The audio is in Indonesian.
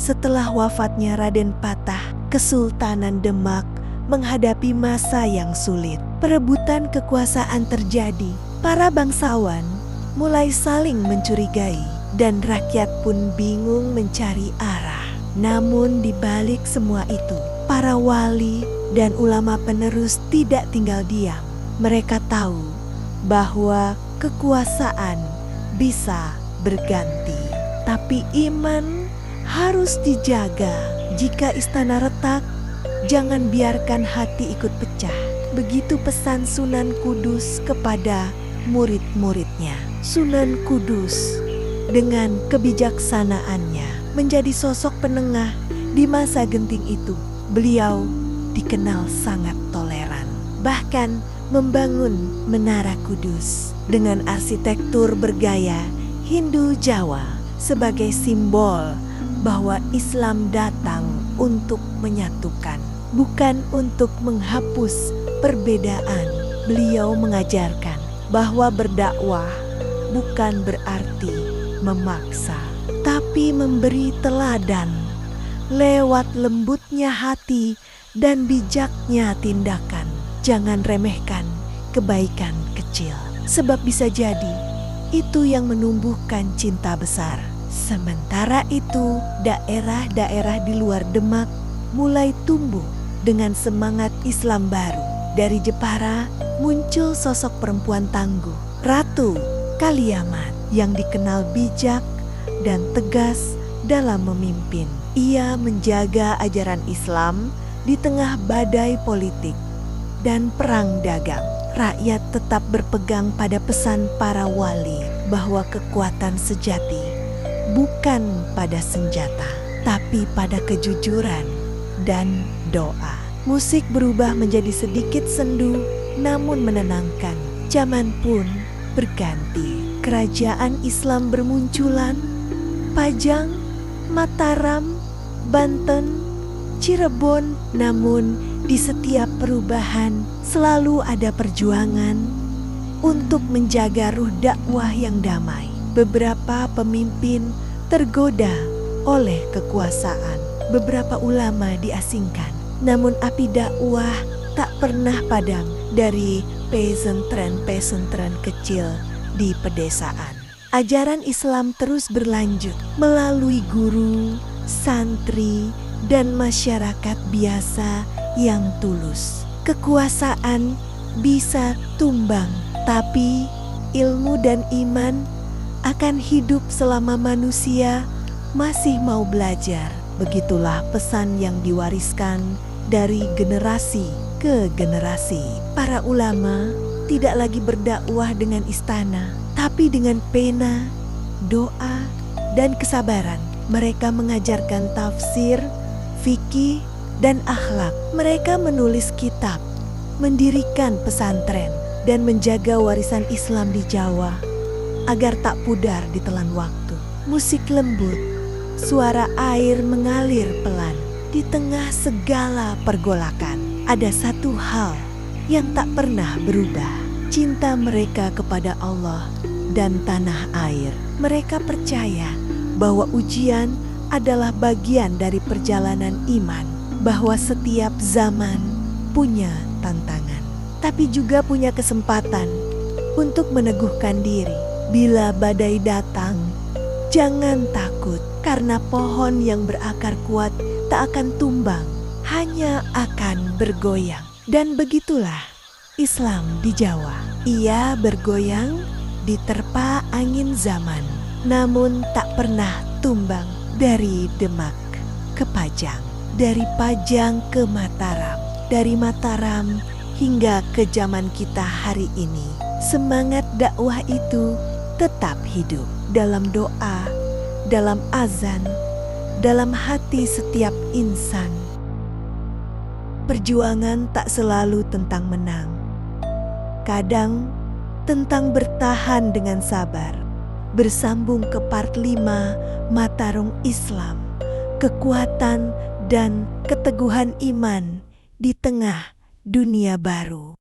Setelah wafatnya Raden Patah, Kesultanan Demak menghadapi masa yang sulit. Perebutan kekuasaan terjadi. Para bangsawan mulai saling mencurigai dan rakyat pun bingung mencari arah. Namun di balik semua itu, para wali dan ulama penerus tidak tinggal diam. Mereka tahu bahwa kekuasaan bisa berganti, tapi iman harus dijaga. Jika istana retak, jangan biarkan hati ikut pecah. Begitu pesan Sunan Kudus kepada murid-muridnya. Sunan Kudus dengan kebijaksanaannya menjadi sosok penengah di masa genting itu. Beliau dikenal sangat toleran, bahkan membangun Menara Kudus dengan arsitektur bergaya Hindu Jawa sebagai simbol bahwa Islam datang untuk menyatukan, bukan untuk menghapus perbedaan. Beliau mengajarkan bahwa berdakwah bukan berarti memaksa, tapi memberi teladan lewat lembutnya hati dan bijaknya tindakan. Jangan remehkan kebaikan kecil, sebab bisa jadi itu yang menumbuhkan cinta besar. Sementara itu, daerah-daerah di luar Demak mulai tumbuh dengan semangat Islam baru. Dari Jepara muncul sosok perempuan tangguh, Ratu Kaliamat, yang dikenal bijak dan tegas dalam memimpin. Ia menjaga ajaran Islam di tengah badai politik dan perang dagang. Rakyat tetap berpegang pada pesan para wali bahwa kekuatan sejati bukan pada senjata, tapi pada kejujuran dan doa. Musik berubah menjadi sedikit sendu, namun menenangkan. Zaman pun berganti. Kerajaan Islam bermunculan. Pajang, Mataram, Banten, Cirebon. Namun di setiap perubahan selalu ada perjuangan untuk menjaga ruh dakwah yang damai. Beberapa pemimpin tergoda oleh kekuasaan. Beberapa ulama diasingkan. Namun api dakwah tak pernah padam dari pesantren-pesantren kecil di pedesaan. Ajaran Islam terus berlanjut melalui guru, santri, dan masyarakat biasa yang tulus. Kekuasaan bisa tumbang, tapi ilmu dan iman akan hidup selama manusia masih mau belajar. Begitulah pesan yang diwariskan dari generasi ke generasi. Para ulama tidak lagi berdakwah dengan istana, tapi dengan pena, doa, dan kesabaran. Mereka mengajarkan tafsir, fikih, dan akhlak. Mereka menulis kitab, mendirikan pesantren, dan menjaga warisan Islam di Jawa agar tak pudar ditelan waktu. Musik lembut, suara air mengalir pelan. Di tengah segala pergolakan, ada satu hal yang tak pernah berubah. Cinta mereka kepada Allah dan tanah air. Mereka percaya bahwa ujian adalah bagian dari perjalanan iman, bahwa setiap zaman punya tantangan, tapi juga punya kesempatan untuk meneguhkan diri. Bila badai datang, jangan takut, karena pohon yang berakar kuat tak akan tumbang, hanya akan bergoyang. Dan begitulah Islam di Jawa. Ia bergoyang diterpa angin zaman, namun tak pernah tumbang. Dari Demak ke Pajang, dari Pajang ke Mataram, dari Mataram hingga ke zaman kita hari ini, semangat dakwah itu tetap hidup dalam doa, dalam azan, dalam hati setiap insan. Perjuangan tak selalu tentang menang. Kadang tentang bertahan dengan sabar. Bersambung ke part 5 Mata-Rung Islam, kekuatan dan keteguhan iman di tengah dunia baru.